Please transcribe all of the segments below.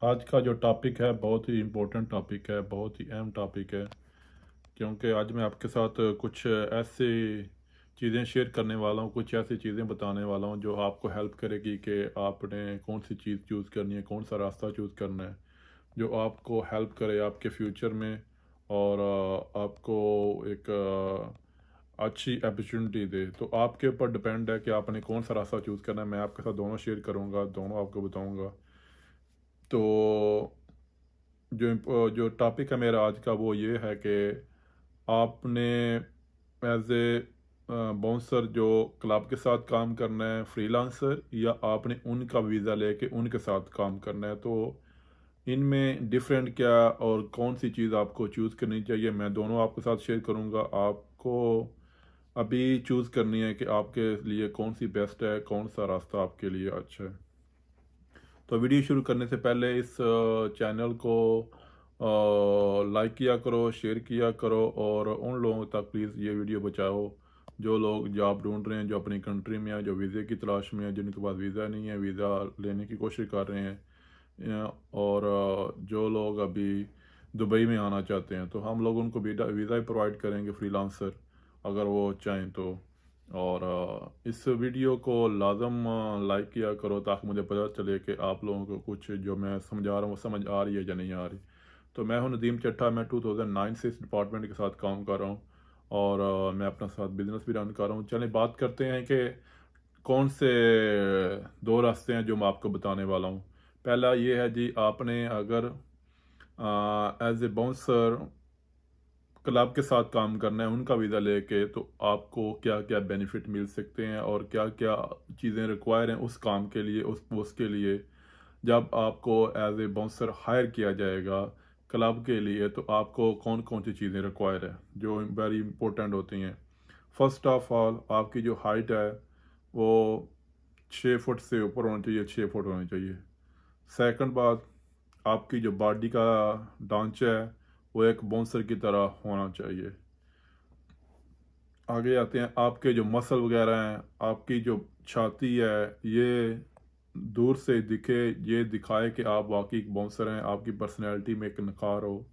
आज का जो टॉपिक है बहुत ही इम्पोर्टेंट टॉपिक है, बहुत ही अहम टॉपिक है। क्योंकि आज मैं आपके साथ कुछ ऐसी चीज़ें शेयर करने वाला हूँ, कुछ ऐसी चीज़ें बताने वाला हूँ जो आपको हेल्प करेगी कि आपने कौन सी चीज़ चूज़ करनी है, कौन सा रास्ता चूज़ करना है जो आपको हेल्प करे आपके फ्यूचर में और आपको एक अच्छी अपॉर्चुनिटी दे। तो आपके ऊपर डिपेंड है कि आपने कौन सा रास्ता चूज़ करना है। मैं आपके साथ दोनों शेयर करूँगा, दोनों आपको बताऊँगा। तो जो टॉपिक है मेरा आज का वो ये है कि आपने एज ए बाउंसर जो क्लब के साथ काम करना है फ्रीलांसर, या आपने उनका वीज़ा लेके उनके साथ काम करना है। तो इनमें डिफरेंट क्या और कौन सी चीज़ आपको चूज़ करनी चाहिए, मैं दोनों आपके साथ शेयर करूँगा। आपको अभी चूज़ करनी है कि आपके लिए कौन सी बेस्ट है, कौन सा रास्ता आपके लिए अच्छा है। तो वीडियो शुरू करने से पहले इस चैनल को लाइक किया करो, शेयर किया करो और उन लोगों तक प्लीज़ ये वीडियो पहुँचाओ जो लोग जॉब ढूंढ रहे हैं, जो अपनी कंट्री में है, जो वीज़े की तलाश में है, जिनके पास वीज़ा नहीं है, वीज़ा लेने की कोशिश कर रहे हैं, और जो लोग अभी दुबई में आना चाहते हैं। तो हम लोग उनको वीज़ा वीज़ा ही प्रोवाइड करेंगे फ्रीलांसर, अगर वो चाहें तो। और इस वीडियो को लाजम लाइक किया करो ताकि मुझे पता चले कि आप लोगों को कुछ जो मैं समझा रहा हूँ वो समझ आ रही है या नहीं आ रही। तो मैं हूँ नदीम चट्टा, मैं 2009 से इस डिपार्टमेंट के साथ काम कर रहा हूँ और मैं अपना साथ बिजनेस भी रन कर रहा हूँ। चलें बात करते हैं कि कौन से दो रास्ते हैं जो मैं आपको बताने वाला हूँ। पहला ये है जी, आपने अगर एज ए बाउंसर क्लब के साथ काम करना है उनका वीज़ा लेके, तो आपको क्या क्या बेनिफिट मिल सकते हैं और क्या क्या चीज़ें रिक्वायर हैं उस काम के लिए, उस पोस्ट के लिए। जब आपको एज ए बाउंसर हायर किया जाएगा क्लब के लिए, तो आपको कौन कौन सी चीज़ें रिक्वायर है जो वेरी इंपॉर्टेंट होती हैं। फर्स्ट ऑफ ऑल, आपकी जो हाइट है वो 6 फुट से ऊपर होनी चाहिए, 6 फुट होनी चाहिए। सेकंड बात, आपकी जो बॉडी का ढांचा है वो एक बाउंसर की तरह होना चाहिए। आगे आते हैं, आपके जो मसल वगैरह हैं, आपकी जो छाती है, ये दूर से दिखे, ये दिखाए कि आप वाकई एक बाउंसर हैं, आपकी पर्सनैलिटी में एक नखार हो।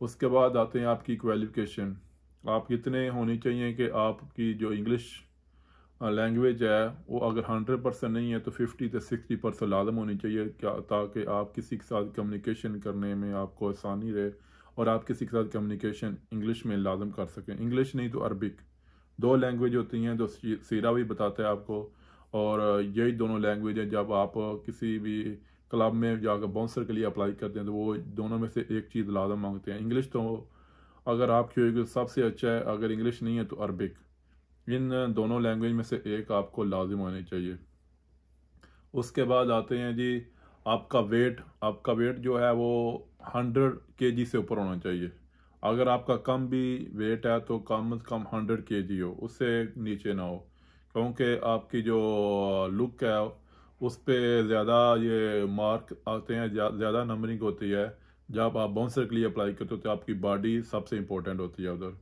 उसके बाद आते हैं आपकी क्वालिफिकेशन। आप कितने होनी चाहिए कि आपकी जो इंग्लिश लैंग्वेज है वो अगर 100% नहीं है तो 50 से 60% लाजम होनी चाहिए, क्या ताकि आप किसी के साथ कम्युनिकेशन करने में आपको आसानी रहे और आप किसी के साथ कम्युनिकेशन इंग्लिश में लाजम कर सकें। इंग्लिश नहीं तो अरबिक, दो लैंग्वेज होती हैं जो सीरा भी बताता है आपको। और यही दोनों लैंग्वेज हैं, जब आप किसी भी क्लब में जाकर बाउंसर के लिए अप्लाई करते हैं तो वो दोनों में से एक चीज़ लाजम मांगते हैं। इंग्लिश तो अगर आपकी होगी तो सबसे अच्छा है, अगर इंग्लिश नहीं है तो अरबिक। इन दोनों लैंग्वेज में से एक आपको लाजिम होनी चाहिए। उसके बाद आते हैं जी, आपका वेट जो है वो 100 kg से ऊपर होना चाहिए। अगर आपका कम भी वेट है तो कम से कम 100 kg हो, उससे नीचे ना हो। क्योंकि आपकी जो लुक है उस पे ज़्यादा ये मार्क आते हैं, ज़्यादा नंबरिंग होती है। जब आप बाउंसर के लिए अप्लाई करते हो तो आपकी बॉडी सबसे इम्पोर्टेंट होती है उधर।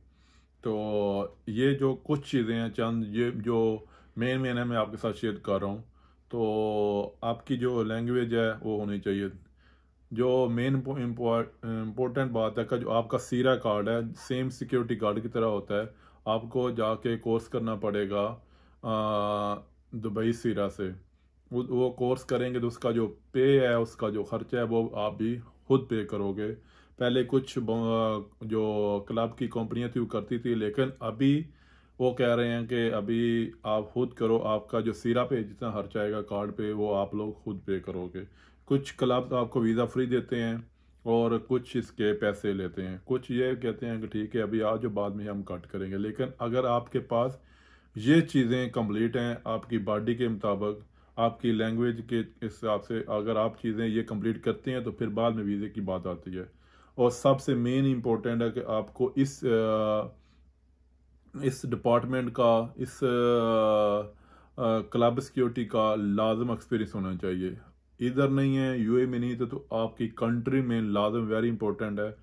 तो ये जो कुछ चीज़ें हैं, चंद ये जो मेन है मैं आपके साथ शेयर कर रहा हूँ। तो आपकी जो लैंग्वेज है वो होनी चाहिए। जो मेन इम्पोर्टेंट बात है, का जो आपका सीरा कार्ड है सेम सिक्योरिटी गार्ड की तरह होता है। आपको जाके कोर्स करना पड़ेगा दुबई सीरा से। वो कोर्स करेंगे तो उसका जो पे है, उसका जो खर्चा है वो आप भी खुद पे करोगे। पहले कुछ जो क्लब की कंपनियां थी वो करती थी, लेकिन अभी वो कह रहे हैं कि अभी आप खुद करो। आपका जो सीरा पे जितना खर्चा आएगा कार्ड पे वो आप लोग खुद पे करोगे। कुछ क्लब आपको वीज़ा फ्री देते हैं और कुछ इसके पैसे लेते हैं। कुछ ये कहते हैं कि ठीक है अभी आज जो बाद में हम कट करेंगे। लेकिन अगर आपके पास ये चीज़ें कंप्लीट हैं आपकी बॉडी के मुताबिक, आपकी लैंग्वेज के हिसाब से, अगर आप चीज़ें ये कंप्लीट करते हैं तो फिर बाद में वीज़े की बात आती है। और सबसे मेन इम्पोर्टेंट है कि आपको इस डिपार्टमेंट का, इस क्लब सिक्योरिटी का लाजम एक्सपीरियंस होना चाहिए। इधर नहीं है, यूए में नहीं तो आपकी कंट्री में लाजम वेरी इंपॉर्टेंट है।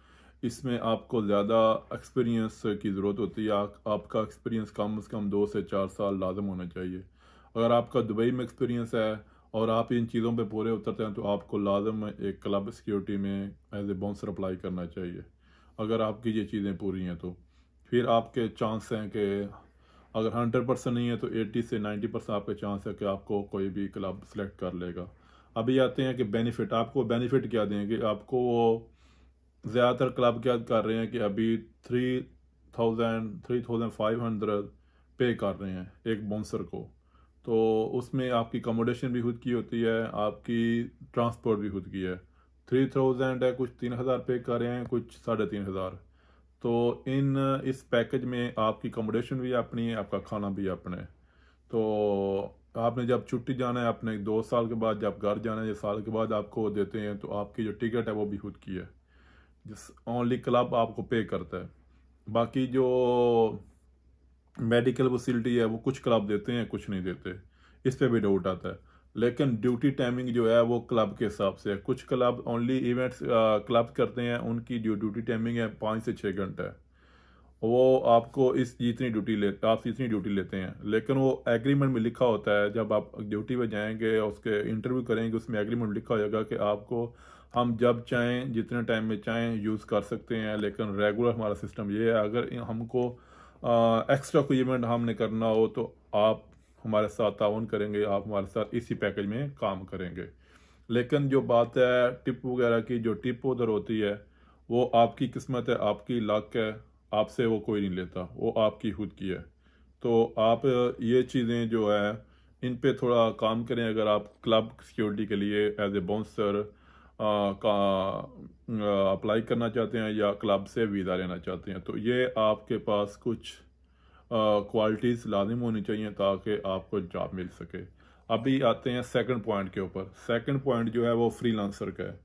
इसमें आपको ज़्यादा एक्सपीरियंस की ज़रूरत होती है। आपका एक्सपीरियंस कम से कम 2 से 4 साल लाजम होना चाहिए। अगर आपका दुबई में एक्सपीरियंस है और आप इन चीज़ों पे पूरे उतरते हैं तो आपको लाजम एक क्लब सिक्योरिटी में एज ए बाउंसर अप्लाई करना चाहिए। अगर आपकी ये चीज़ें पूरी हैं तो फिर आपके चांस हैं कि अगर 100% नहीं है तो 80 से 90% आपके चांस है कि आपको कोई भी क्लब सेलेक्ट कर लेगा। अभी आते हैं कि बेनिफिट, आपको बेनिफिट क्या देंगे। आपको वो ज़्यादातर क्लब क्या कर रहे हैं कि अभी 3500 पे कर रहे हैं एक बाउंसर को। तो उसमें आपकी अकोमोडेशन भी खुद की होती है, आपकी ट्रांसपोर्ट भी खुद की है। 3000 है, कुछ 3000 पे कर रहे हैं, कुछ 3500। तो इस पैकेज में आपकी अकोमोडेशन भी अपनी है, आपका खाना भी अपना है। तो आपने जब छुट्टी जाना है, अपने 2 साल के बाद जब घर जाना है या साल के बाद आपको देते हैं, तो आपकी जो टिकट है वो भी खुद की है, जिस ओनली क्लब आपको पे करता है। बाकी जो मेडिकल फैसिलिटी है वो कुछ क्लब देते हैं, कुछ नहीं देते, इस पे भी डाउट आता है। लेकिन ड्यूटी टाइमिंग जो है वो क्लब के हिसाब से है। कुछ क्लब ओनली इवेंट्स क्लब करते हैं, उनकी जो ड्यूटी टाइमिंग है 5 से 6 घंटा है। वो आपको आप इतनी ड्यूटी लेते हैं, लेकिन वो एग्रीमेंट में लिखा होता है। जब आप ड्यूटी पे जाएंगे और उसके इंटरव्यू करेंगे, उसमें एग्रीमेंट लिखा हो जाएगा कि आपको हम जब चाहें जितने टाइम में चाहें यूज़ कर सकते हैं। लेकिन रेगुलर हमारा सिस्टम ये है, अगर हमको एक्स्ट्रा कोई इवेंट हमने करना हो तो आप हमारे साथ ताउन करेंगे, आप हमारे साथ इसी पैकेज में काम करेंगे। लेकिन जो बात है टिप वगैरह की, जो टिप उधर होती है वो आपकी किस्मत है, आपकी लक है, आपसे वो कोई नहीं लेता, वो आपकी खुद की है। तो आप ये चीज़ें जो है इन पे थोड़ा काम करें। अगर आप क्लब सिक्योरिटी के लिए एज ए बाउंसर का अप्लाई करना चाहते हैं या क्लब से वीज़ा लेना चाहते हैं, तो ये आपके पास कुछ क्वालिटीज़ लाजिम होनी चाहिए ताकि आपको जॉब मिल सके। अभी आते हैं सेकंड पॉइंट के ऊपर। सेकंड पॉइंट जो है वो फ्रीलांसर का है।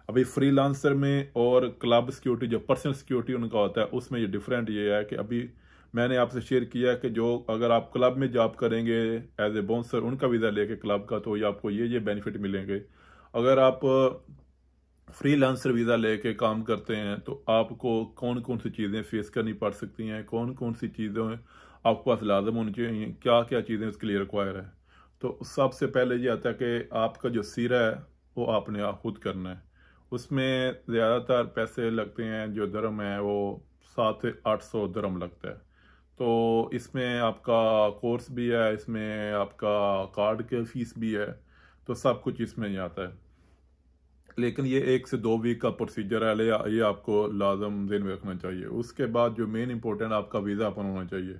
अभी फ्रीलांसर में और क्लब सिक्योरिटी जो पर्सनल सिक्योरिटी उनका होता है, उसमें ये डिफरेंट ये है कि अभी मैंने आपसे शेयर किया कि जो अगर आप क्लब में जॉब करेंगे एज ए बाउंसर उनका वीज़ा लेके क्लब का, तो ये आपको ये बेनिफिट मिलेंगे। अगर आप फ्रीलांसर वीज़ा लेके काम करते हैं तो आपको कौन कौन सी चीज़ें फेस करनी पड़ सकती हैं, कौन कौन सी चीज़ें आपके पास लाजम होनी चाहिए, क्या क्या चीज़ें उसके लिए रिक्वायर है। तो सबसे पहले ये आता है कि आपका जो सीरा है वो आपने आप खुद करना है। उसमें ज़्यादातर पैसे लगते हैं, जो दरम है वो 700 से 800 दरम लगता है। तो इसमें आपका कोर्स भी है, इसमें आपका कार्ड के फीस भी है, तो सब कुछ इसमें ही आता है। लेकिन ये 1 से 2 वीक का प्रोसीजर है, ये आपको लाजम ध्यान में रखना चाहिए। उसके बाद जो मेन इंपॉर्टेंट आपका वीज़ा अपना होना चाहिए।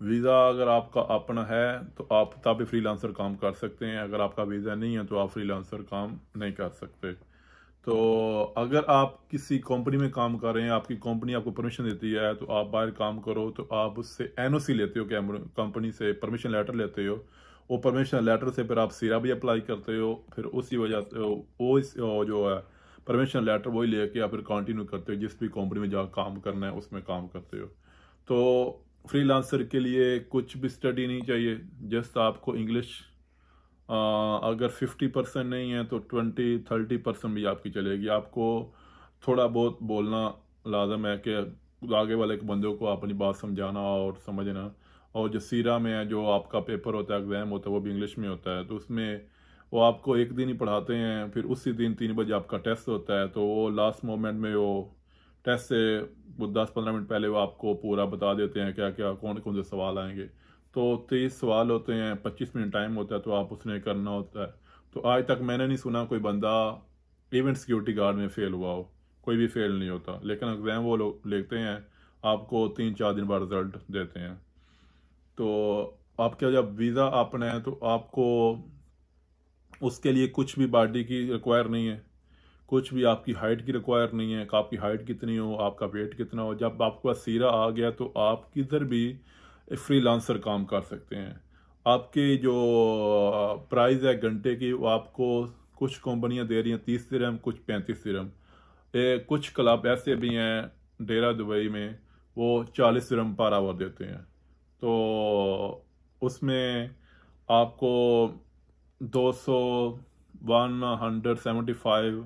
वीज़ा अगर आपका अपना है तो आप तभी फ्रीलांसर काम कर सकते हैं, अगर आपका वीज़ा नहीं है तो आप फ्रीलांसर काम नहीं कर सकते। तो अगर आप किसी कंपनी में काम कर रहे हैं, आपकी कंपनी आपको परमिशन देती है तो आप बाहर काम करो, तो आप उससे एनओसी लेते हो, क्या कंपनी से परमिशन लेटर लेते हो। वो परमिशन लेटर से फिर आप सीरा भी अप्लाई करते हो, फिर उसी वजह से वो जो है परमिशन लेटर वही लेके आप फिर कंटिन्यू करते हो, जिस भी कंपनी में जहाँ काम करना है उसमें काम करते हो। तो फ्रीलांसर के लिए कुछ भी स्टडी नहीं चाहिए, जस्ट आपको इंग्लिश अगर 50% नहीं है तो 20-30% भी आपकी चलेगी। आपको थोड़ा बहुत बोलना लाजम है कि आगे वाले के बंदों को अपनी बात समझाना और समझना। और जो सीरा में है, जो आपका पेपर होता है, एग्ज़ाम होता है, वो भी इंग्लिश में होता है। तो उसमें वो आपको एक दिन ही पढ़ाते हैं, फिर उसी दिन 3 बजे आपका टेस्ट होता है। तो वो लास्ट मोमेंट में वो टेस्ट से वो 10-15 मिनट पहले वो आपको पूरा बता देते हैं क्या क्या कौन कौन से सवाल आएंगे। तो 23 सवाल होते हैं, 25 मिनट टाइम होता है, तो आप उसने करना होता है। तो आज तक मैंने नहीं सुना कोई बंदा इवेंट सिक्योरिटी गार्ड में फेल हुआ हो, कोई भी फेल नहीं होता। लेकिन एग्ज़ाम वो लोग लेते हैं, आपको 3-4 दिन बाद रिजल्ट देते हैं। तो आपका जब वीज़ा अपना है तो आपको उसके लिए कुछ भी बॉडी की रिक्वायर नहीं है, कुछ भी आपकी हाइट की रिक्वायर नहीं है कि आपकी हाइट कितनी हो, आपका वेट कितना हो। जब आपके पास सीरा आ गया तो आप किधर भी फ्रीलांसर काम कर सकते हैं। आपकी जो प्राइस है घंटे की, वो आपको कुछ कंपनियां दे रही हैं 30 दिरहम, कुछ 35 दिरहम। कुछ क्लब ऐसे भी हैं डेरा दुबई में, वो 40 दिरहम पर आवर देते हैं। तो उसमें आपको 200 175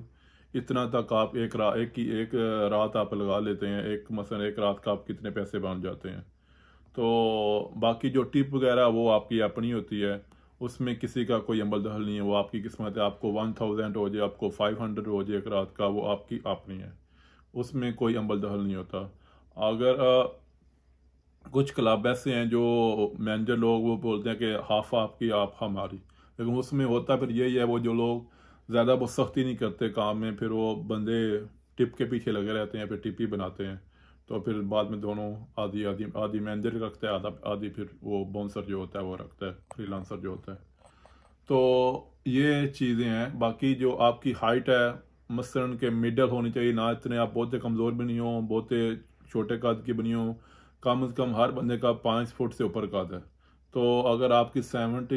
इतना तक आप एक रात आप लगा लेते हैं। मसलन एक रात का आप कितने पैसे बन जाते हैं। तो बाकी जो टिप वगैरह वो आपकी अपनी होती है, उसमें किसी का कोई अमल दखल नहीं है, वो आपकी किस्मत है। आपको 1000 हो जाए, आपको 500 हो जाए एक रात का, वो आपकी अपनी है, उसमें कोई अमल दखल नहीं होता। अगर कुछ क्लब ऐसे हैं जो मैनेजर लोग वो बोलते हैं कि हाफ आपकी आप हमारी, लेकिन उसमें होता फिर यही है, वो जो लोग ज़्यादा वो सख्ती नहीं करते काम में, फिर वो बंदे टिप के पीछे लगे रहते हैं, फिर टिप ही बनाते हैं। तो फिर बाद में दोनों आधी आधी आधी मैनेजर रखता है, आधा आधी फिर वो बाउंसर जो होता है वो रखता है, फ्रीलांसर जो होता है। तो ये चीज़ें हैं। बाकी जो आपकी हाइट है मसलन के मिडल होनी चाहिए, ना इतने आप बहुते कमज़ोर भी नहीं हो, बहुते छोटे कद की भी नहीं हो। कम से कम हर बंदे का 5 फुट से ऊपर कद है। तो अगर आपकी 70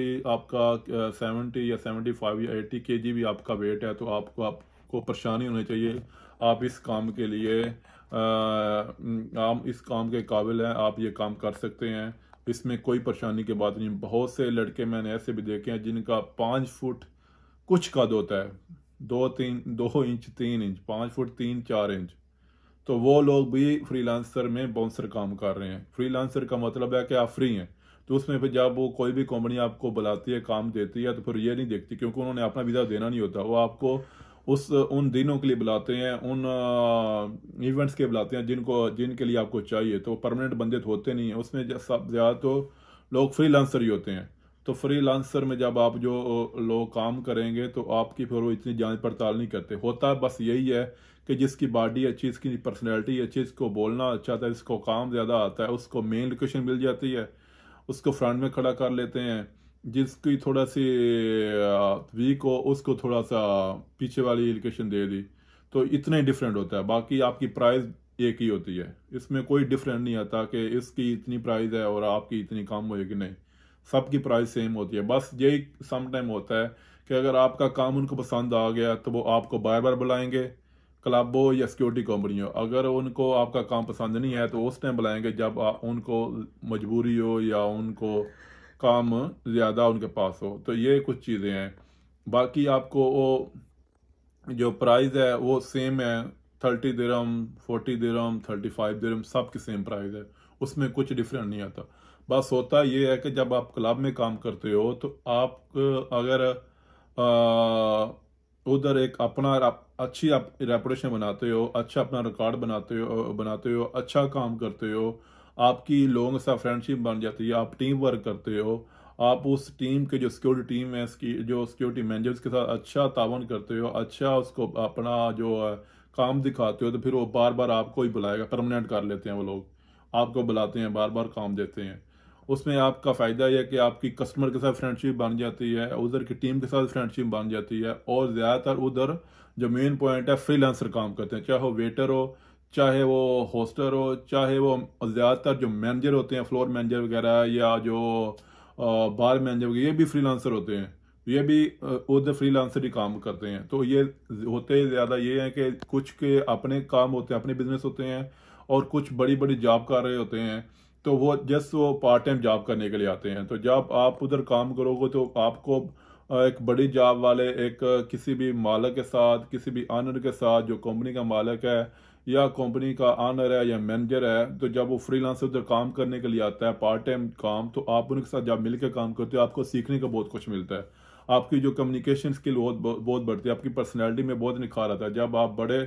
या 75 या 80 kg भी आपका वेट है, तो आपको परेशानी होनी चाहिए। आप इस काम के लिए आप इस काम के काबिल हैं, आप ये काम कर सकते हैं, इसमें कोई परेशानी की बात नहीं। बहुत से लड़के मैंने ऐसे भी देखे हैं जिनका 5 फुट कुछ कद होता है, 2 इंच 3 इंच, 5 फुट 3-4 इंच। तो वो लोग भी फ्रीलांसर में बाउंसर काम कर रहे हैं। फ्रीलांसर का मतलब है कि आप फ्री हैं। तो उसमें फिर जब वो कोई भी कंपनी आपको बुलाती है, काम देती है, तो फिर ये नहीं देखती, क्योंकि उन्होंने अपना वीज़ा देना नहीं होता। वो आपको उन दिनों के लिए बुलाते हैं, उन इवेंट्स के बुलाते हैं जिनके लिए आपको चाहिए। तो परमानेंट बंदे तो होते नहीं हैं उसमें, सब ज़्यादा तो लोग फ्रीलांसर ही होते हैं। तो फ्रीलांसर में जब आप जो लोग काम करेंगे, तो आपकी फिर वो इतनी जांच पड़ताल नहीं करते। होता बस यही है कि जिसकी बॉडी अच्छी, इसकी पर्सनैलिटी अच्छी, इसको बोलना अच्छा आता है, इसको काम ज़्यादा आता है, उसको मेन लोकेशन मिल जाती है, उसको फ्रंट में खड़ा कर लेते हैं। जिसकी थोड़ा सी वीक हो, उसको थोड़ा सा पीछे वाली लोकेशन दे दी। तो इतना ही डिफरेंट होता है। बाकी आपकी प्राइस एक ही होती है, इसमें कोई डिफरेंट नहीं आता कि इसकी इतनी प्राइस है और आपकी इतनी कम होएगी, नहीं, सबकी प्राइस सेम होती है। बस यही सम टाइम होता है कि अगर आपका काम उनको पसंद आ गया, तो वो आपको बार बार बुलाएंगे, क्लब हो या सिक्योरिटी कंपनी हो। अगर उनको आपका काम पसंद नहीं है, तो उस टाइम बुलाएंगे जब उनको मजबूरी हो या उनको काम ज़्यादा उनके पास हो। तो ये कुछ चीज़ें हैं। बाकी आपको वो जो प्राइस है वो सेम है, 30 दिरहम, 40 दिरहम, 35 दिरहम, सब की सेम प्राइस है, उसमें कुछ डिफरेंट नहीं आता। बस होता ये है कि जब आप क्लब में काम करते हो, तो आप अगर उधर एक अपना अच्छी आप रेपुटेशन बनाते हो, अच्छा अपना रिकॉर्ड बनाते हो, अच्छा काम करते हो, आपकी लोगों के साथ फ्रेंडशिप बन जाती है, आप टीम वर्क करते हो, आप उस टीम के जो सिक्योरिटी टीम है, इसकी जो सिक्योरिटी मैनेजर्स के साथ अच्छा तावन करते हो, अच्छा उसको अपना जो काम दिखाते हो, तो फिर वो बार बार आपको ही बुलाएगा, परमानेंट कर लेते हैं वो लोग, आपको बुलाते हैं, बार बार काम देते हैं। उसमें आपका फ़ायदा यह है कि आपकी कस्टमर के साथ फ्रेंडशिप बन जाती है, उधर की टीम के साथ फ्रेंडशिप बन जाती है। और ज़्यादातर उधर जो मेन पॉइंट है, फ्रीलांसर काम करते हैं, चाहे वो वेटर हो, चाहे वो होस्टर हो, चाहे वो ज़्यादातर जो मैनेजर होते हैं, फ्लोर मैनेजर वगैरह, या जो बार मैनेजर वगैरह, ये भी फ्रीलांसर होते हैं। ये भी उधर फ्रीलांसर ही काम करते हैं। तो ये होते ज़्यादा ये हैं कि कुछ के अपने काम होते हैं, अपने बिजनेस होते हैं, और कुछ बड़ी बड़ी जॉब कर रहे होते हैं। तो वो जस्ट वो पार्ट टाइम जॉब करने के लिए आते हैं। तो जब आप उधर काम करोगे, तो आपको एक बड़ी जॉब वाले एक किसी भी मालिक के साथ, किसी भी ऑनर के साथ, जो कंपनी का मालिक है या कंपनी का ऑनर है या मैनेजर है, तो जब वो फ्रीलांसर उधर काम करने के लिए आता है, पार्ट टाइम काम, तो आप उनके साथ जब मिलकर काम करते हो, आपको सीखने का बहुत कुछ मिलता है। आपकी जो कम्युनिकेशन स्किल बहुत बढ़ती है, आपकी पर्सनैलिटी में बहुत निखार आता है। जब आप बड़े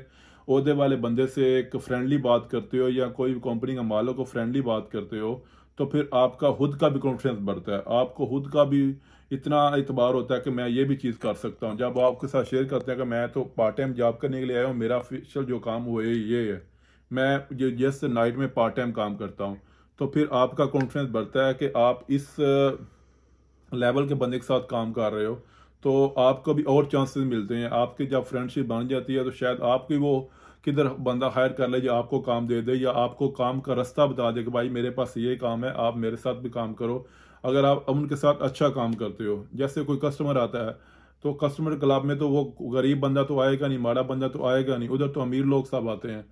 ओहदे वाले बंदे से एक फ्रेंडली बात करते हो, या कोई कंपनी का मालिक को फ्रेंडली बात करते हो, तो फिर आपका खुद का भी कॉन्फिडेंस बढ़ता है, आपको खुद का भी इतना एतबार होता है कि मैं ये भी चीज़ कर सकता हूँ। जब आपके साथ शेयर करते हैं कि मैं तो पार्ट टाइम जॉब करने के लिए आया हूँ, मेरा ऑफिशियल जो काम हुआ है ये है, मैं जो जस्ट नाइट में पार्ट टाइम काम करता हूँ, तो फिर आपका कॉन्फिडेंस बढ़ता है कि आप इस लेवल के बंदे के साथ काम कर रहे हो, तो आपको भी और चांसेस मिलते हैं। आपकी जब फ्रेंडशिप बन जाती है, तो शायद आपकी वो किधर बंदा हायर कर ले जो आपको काम दे दे, या आपको काम का रास्ता बता दे कि भाई मेरे पास ये काम है, आप मेरे साथ भी काम करो। अगर आप उनके साथ अच्छा काम करते हो, जैसे कोई कस्टमर आता है, तो कस्टमर क्लब में तो वो गरीब बंदा तो आएगा नहीं, माड़ा बंदा तो आएगा नहीं, उधर तो अमीर लोग सब आते हैं।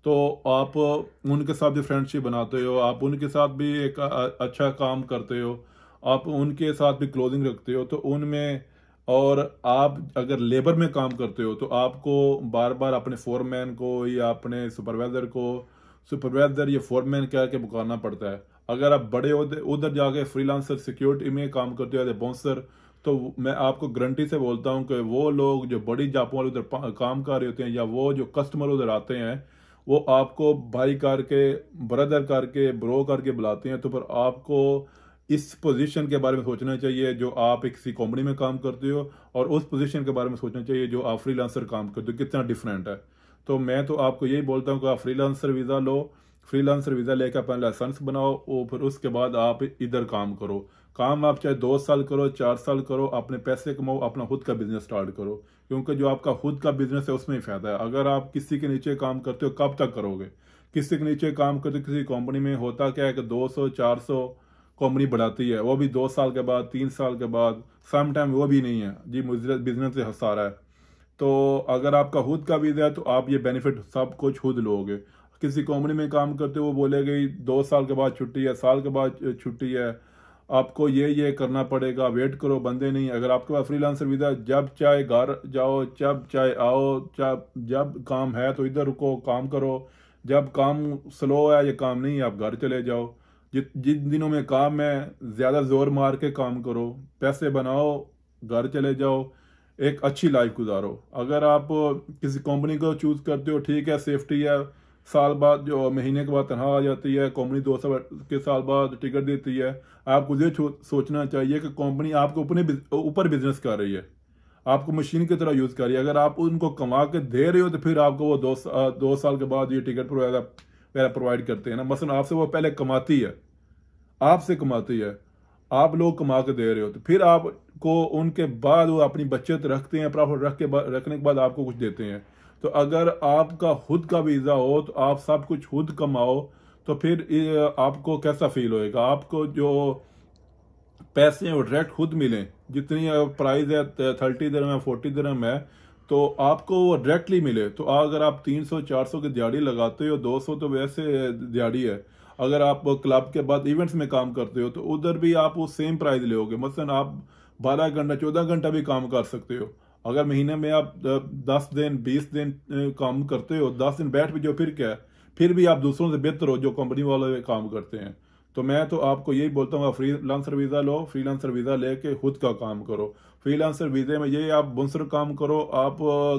तो आप उनके साथ भी फ्रेंडशिप बनाते हो, आप उनके साथ भी एक अच्छा काम करते हो, आप उनके साथ भी क्लोजिंग रखते हो, तो उनमें। और आप अगर लेबर में काम करते हो, तो आपको बार बार अपने फोरमैन को या अपने सुपरवाइजर या फोरमैन कह के पुकारना पड़ता है। अगर आप बड़े उधर जाके फ्रीलांसर सिक्योरिटी में काम करते हो एज ए बाउंसर, तो मैं आपको गारंटी से बोलता हूँ कि वो लोग जो बड़ी जापों वाले उधर काम कर रहे होते हैं, या वो जो कस्टमर उधर आते हैं, वो आपको भाई करके, ब्रदर करके, ब्रो करके बुलाते हैं। तो फिर आपको इस पोजीशन के बारे में सोचना चाहिए जो आप एक किसी कंपनी में काम करते हो, और उस पोजीशन के बारे में सोचना चाहिए जो आप फ्रीलांसर काम करते हो, कितना डिफरेंट है। तो मैं तो आपको यही बोलता हूँ कि आप फ्रीलांसर वीज़ा लो, फ्रीलांसर वीज़ा लेकर अपना लाइसेंस बनाओ, और फिर उसके बाद आप इधर काम करो। काम आप चाहे 2 साल करो, 4 साल करो, अपने पैसे कमाओ, अपना खुद का बिजनेस स्टार्ट करो, क्योंकि जो आपका खुद का बिजनेस है उसमें ही फायदा है। अगर आप किसी के नीचे काम करते हो, कब तक करोगे? किसी के नीचे काम करते हो, किसी कंपनी में होता क्या है कि 200-400 कंपनी बढ़ाती है, वो भी 2 साल के बाद, 3 साल के बाद, सम टाइम वो भी नहीं है जी, मुझे बिजनेस से हंसा है। तो अगर आपका खुद का वीज़ा है तो आप ये बेनिफिट सब कुछ खुद लोगे। किसी कंपनी में काम करते हो, वो बोलेगा 2 साल के बाद छुट्टी है, साल के बाद छुट्टी है, आपको ये करना पड़ेगा, वेट करो, बंदे नहीं। अगर आपके पास फ्रीलांसर वीज़ा, जब चाहे घर जाओ, जब चाहे आओ, जब काम है तो इधर रुको, काम करो, जब काम स्लो है या काम नहीं है आप घर चले जाओ। जिन दिनों में काम है ज़्यादा जोर मार के काम करो, पैसे बनाओ, घर चले जाओ, एक अच्छी लाइफ गुजारो। अगर आप किसी कंपनी को चूज करते हो, ठीक है, सेफ्टी है, साल बाद जो महीने के बाद तनख्वाह आ जाती है, कंपनी 2 साल के साल बाद टिकट देती है, आपको ये सोचना चाहिए कि कंपनी आपको अपने ऊपर बिजनेस कर रही है, आपको मशीन की तरह यूज कर रही है। अगर आप उनको कमा के दे रहे हो तो फिर आपको वो 2 साल के बाद ये टिकट प्रोवाइड करते हैं ना। मसलन आपसे वो पहले कमाती है, आपसे कमाती है, आप लोग कमा के दे रहे हो, तो फिर आपको उनके बाद वो अपनी बचत रखते हैं, प्रॉफिट रखने के बाद आपको कुछ देते हैं। तो अगर आपका खुद का वीज़ा हो तो आप सब कुछ खुद कमाओ, तो फिर आपको कैसा फील होएगा? आपको जो पैसे हैं वो डायरेक्ट खुद मिलें, जितनी प्राइस है 30 दिरहम है, 40 दिरहम है, तो आपको वो डायरेक्टली मिले। तो अगर आप 300-400 की दिहाड़ी लगाते हो, 200 तो वैसे दिहाड़ी है। अगर आप क्लब के बाद इवेंट्स में काम करते हो तो उधर भी आप वो सेम प्राइस लोगे। मसलन आप 12 घंटा 14 घंटा भी काम कर सकते हो। अगर महीने में आप 10 दिन 20 दिन काम करते हो, 10 दिन बैठ भी जो, फिर क्या है, फिर भी आप दूसरों से बेहतर हो जो कंपनी वाले काम करते हैं। तो मैं तो आपको यही बोलता हूँ, आप फ्रीलांसर वीज़ा लो, फ्रीलांसर वीज़ा लेके खुद का काम करो। फ्रीलांसर वीज़े में ये आप बुनसर काम करो, आप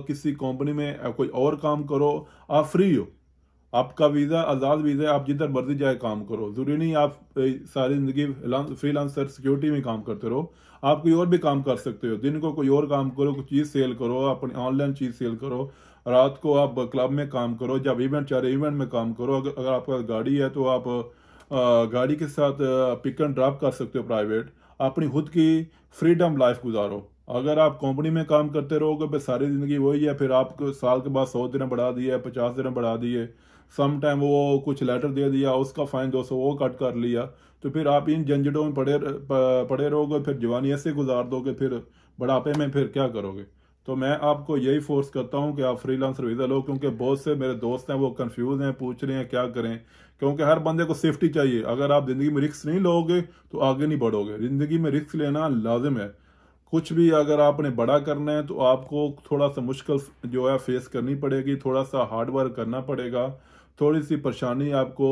किसी कंपनी में कोई और काम करो, आप फ्री हो, आपका वीज़ा आज़ाद वीज़ा है, आप जिधर मर्जी जाए काम करो। ज़रूरी नहीं आप सारी ज़िंदगी फ्रीलांसर सिक्योरिटी में काम करते रहो, आप कोई और भी काम कर सकते हो। दिन को कोई और काम करो, कोई चीज़ सेल करो, अपनी ऑनलाइन चीज़ सेल करो, रात को आप क्लब में काम करो, जब इवेंट चाह रहे इवेंट में काम करो। अगर आपके पास गाड़ी है तो आप गाड़ी के साथ पिक एंड ड्रॉप कर सकते हो प्राइवेट, अपनी खुद की फ्रीडम लाइफ गुजारो। अगर आप कंपनी में काम करते रहोगे फिर सारी ज़िंदगी वही है, फिर आपको साल के बाद 100 दिन बढ़ा दिए, 50 दिन बढ़ा दिए, सम टाइम वो कुछ लेटर दे दिया, उसका फाइन 200 वो कट कर लिया, तो फिर आप इन झंझटों में पड़े रहोगे, फिर जवानी ऐसे गुजार दोगे, फिर बुढ़ापे में फिर क्या करोगे? तो मैं आपको यही फोर्स करता हूँ कि आप फ्रीलांसर वीज़ा लो, क्योंकि बहुत से मेरे दोस्त हैं वो कंफ्यूज हैं, पूछ रहे हैं क्या करें, क्योंकि हर बंदे को सेफ्टी चाहिए। अगर आप ज़िंदगी में रिस्क नहीं लोगे तो आगे नहीं बढ़ोगे। ज़िंदगी में रिस्क लेना लाजिम है। कुछ भी अगर आपने बड़ा करना है तो आपको थोड़ा सा मुश्किल जो है फेस करनी पड़ेगी, थोड़ा सा हार्ड वर्क करना पड़ेगा, थोड़ी सी परेशानी आपको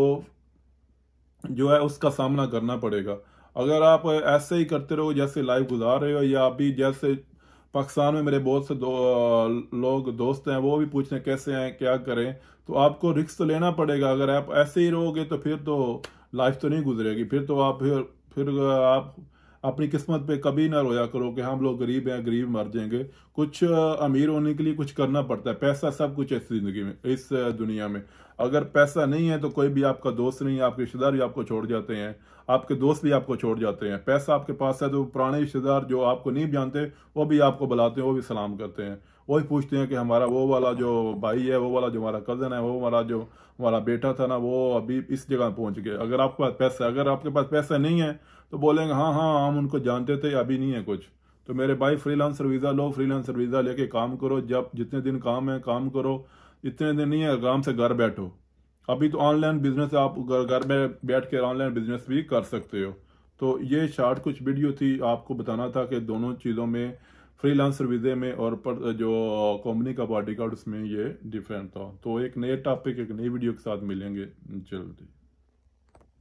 जो है उसका सामना करना पड़ेगा। अगर आप ऐसे ही करते रहो जैसे लाइफ गुजार रहे हो, या अभी जैसे पाकिस्तान में मेरे बहुत से लोग दोस्त हैं वो भी पूछ रहे हैं कैसे हैं, क्या करें, तो आपको रिस्क तो लेना पड़ेगा। अगर आप ऐसे ही रहोगे तो फिर तो लाइफ तो नहीं गुजरेगी, फिर तो आप फिर आप अपनी किस्मत पे कभी ना रोया करो कि हम लोग गरीब हैं, गरीब मर जाएंगे। कुछ अमीर होने के लिए कुछ करना पड़ता है, पैसा सब कुछ है इस जिंदगी में, इस दुनिया में। अगर पैसा नहीं है तो कोई भी आपका दोस्त नहीं है, आपके रिश्तेदार भी आपको छोड़ जाते हैं, आपके दोस्त भी आपको छोड़ जाते हैं। पैसा आपके पास है तो पुराने रिश्तेदार जो आपको नहीं जानते वो भी आपको बुलाते हैं, वो भी सलाम करते हैं, वही पूछते हैं कि हमारा वो वाला जो भाई है, वो वाला जो हमारा कज़न है, वो वाला जो हमारा बेटा था ना, वो अभी इस जगह पहुंच गए। अगर आपके पास पैसा, अगर आपके पास पैसा नहीं है तो बोलेंगे हाँ हाँ हम उनको जानते थे, अभी नहीं है कुछ। तो मेरे भाई फ्रीलांसर वीज़ा लो, फ्रीलांसर वीज़ा लेके काम करो, जब जितने दिन काम है काम करो, इतने दिन नहीं है आराम से घर बैठो। अभी तो ऑनलाइन बिजनेस आप घर में बैठ के ऑनलाइन बिजनेस भी कर सकते हो। तो ये शॉर्ट कुछ वीडियो थी, आपको बताना था कि दोनों चीज़ों में, फ्रीलांसर वीज़े में और पर जो कंपनी का बॉडी कार्ड, उसमें ये डिफरेंट था। तो एक नए टॉपिक, एक नई वीडियो के साथ मिलेंगे जल्दी।